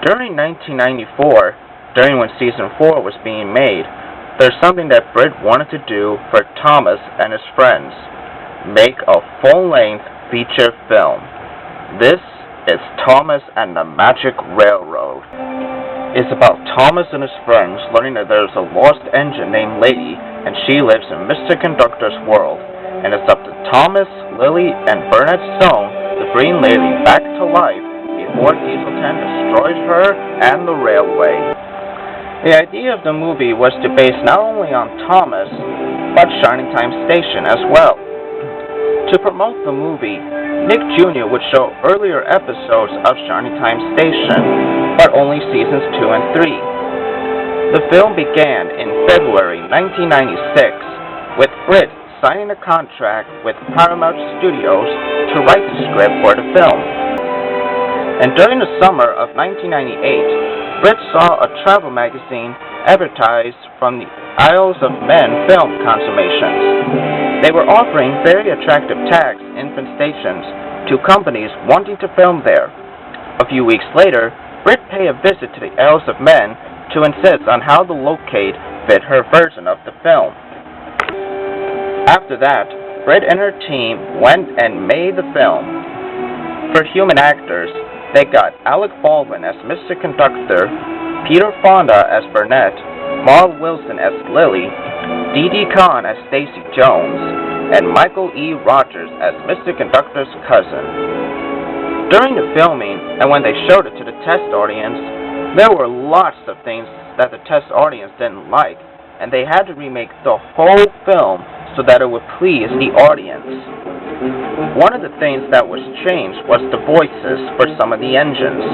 During 1994, during when Season 4 was being made, there's something that Britt wanted to do for Thomas and his friends. Make a full-length feature film. This is Thomas and the Magic Railroad. It's about Thomas and his friends learning that there's a lost engine named Lady, and she lives in Mr. Conductor's world. And it's up to Thomas, Lily, and Burnett Stone to bring Lady back to life before Diesel 10 destroys her and the railway. The idea of the movie was to base not only on Thomas, but Shining Time Station as well. To promote the movie, Nick Jr. would show earlier episodes of Shining Time Station, but only seasons 2 and 3. The film began in February 1996, with Britt signing a contract with Paramount Studios to write the script for the film. And during the summer of 1998, Britt saw a travel magazine advertised from the Isles of Men film consummations. They were offering very attractive tax infant stations to companies wanting to film there. A few weeks later, Britt paid a visit to the Isles of Men to insist on how the locate fit her version of the film. After that, Britt and her team went and made the film. For human actors, they got Alec Baldwin as Mr. Conductor, Peter Fonda as Burnett, Marl Wilson as Lily, Dee Conn as Stacy Jones, and Michael E. Rogers as Mr. Conductor's cousin. During the filming, and when they showed it to the test audience, there were lots of things that the test audience didn't like, and they had to remake the whole film so that it would please the audience. One of the things that was changed was the voices for some of the engines.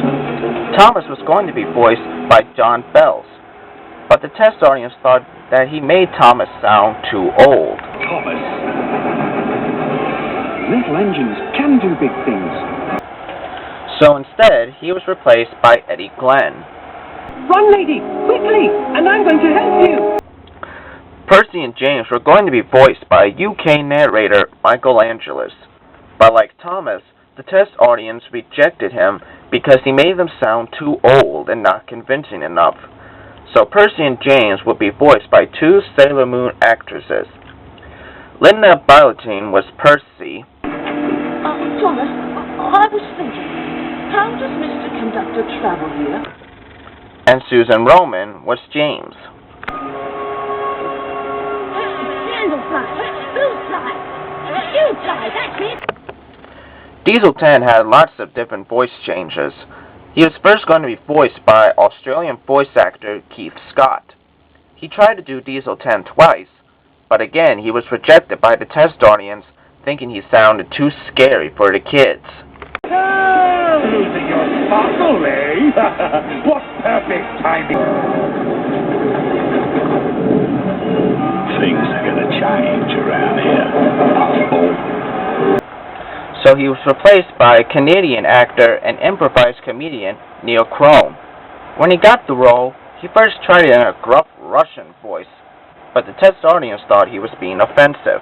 Thomas was going to be voiced by John Bells, but the test audience thought that he made Thomas sound too old. Thomas, little engines can do big things. So instead, he was replaced by Eddie Glenn. Run, lady, quickly, and I'm going to help you. Percy and James were going to be voiced by UK narrator Michael Angelis, but like Thomas, the test audience rejected him because he made them sound too old and not convincing enough. So Percy and James would be voiced by two Sailor Moon actresses. Linda Ballantine was Percy. Thomas, I was thinking, how does Mr. Conductor travel here? And Susan Roman was James. Diesel 10 had lots of different voice changes. He was first going to be voiced by Australian voice actor Keith Scott. He tried to do Diesel 10 twice, but again he was rejected by the test audience, thinking he sounded too scary for the kids. Losing your sparkle, eh? What perfect timing! Things are gonna change around here. So he was replaced by Canadian actor and improvised comedian Neil Crone. When he got the role, he first tried it in a gruff Russian voice, but the test audience thought he was being offensive.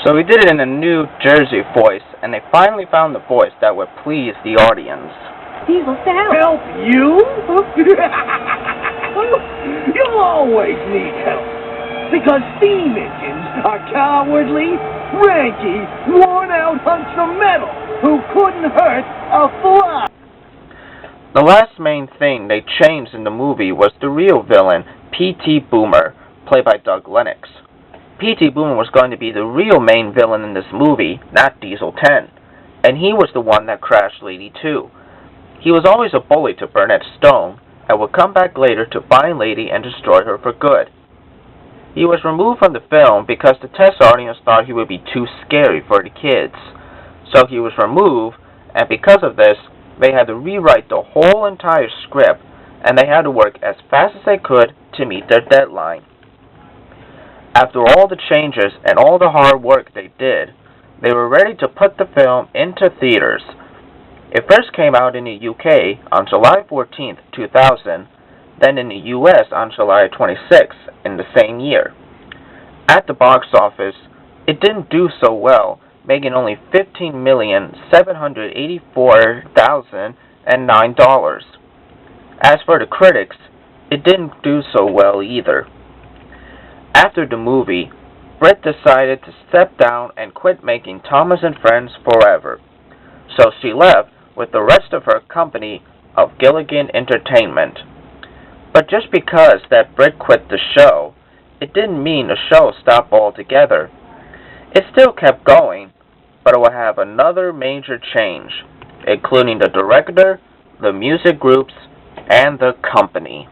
So he did it in a New Jersey voice, and they finally found the voice that would please the audience. Diesel 10. Help you? You'll always need help, because steam engines are cowardly, ranky, worn-out hunks of metal who couldn't hurt a fly. The last main thing they changed in the movie was the real villain, P.T. Boomer, played by Doug Lennox. P.T. Boomer was going to be the real main villain in this movie, not Diesel 10, and he was the one that crashed Lady 2. He was always a bully to Burnett Stone, and would come back later to find Lady and destroy her for good. He was removed from the film because the test audience thought he would be too scary for the kids. So he was removed, and because of this, they had to rewrite the whole entire script, and they had to work as fast as they could to meet their deadline. After all the changes and all the hard work they did, they were ready to put the film into theaters. It first came out in the UK on July 14, 2000, then in the US on July 26 in the same year. At the box office, it didn't do so well, making only $15,784,009. As for the critics, it didn't do so well either. After the movie, Britt decided to step down and quit making Thomas and Friends forever. So she left with the rest of her company of Gilligan Entertainment. But just because that Britt quit the show, it didn't mean the show stopped altogether. It still kept going, but it will have another major change, including the director, the music groups, and the company.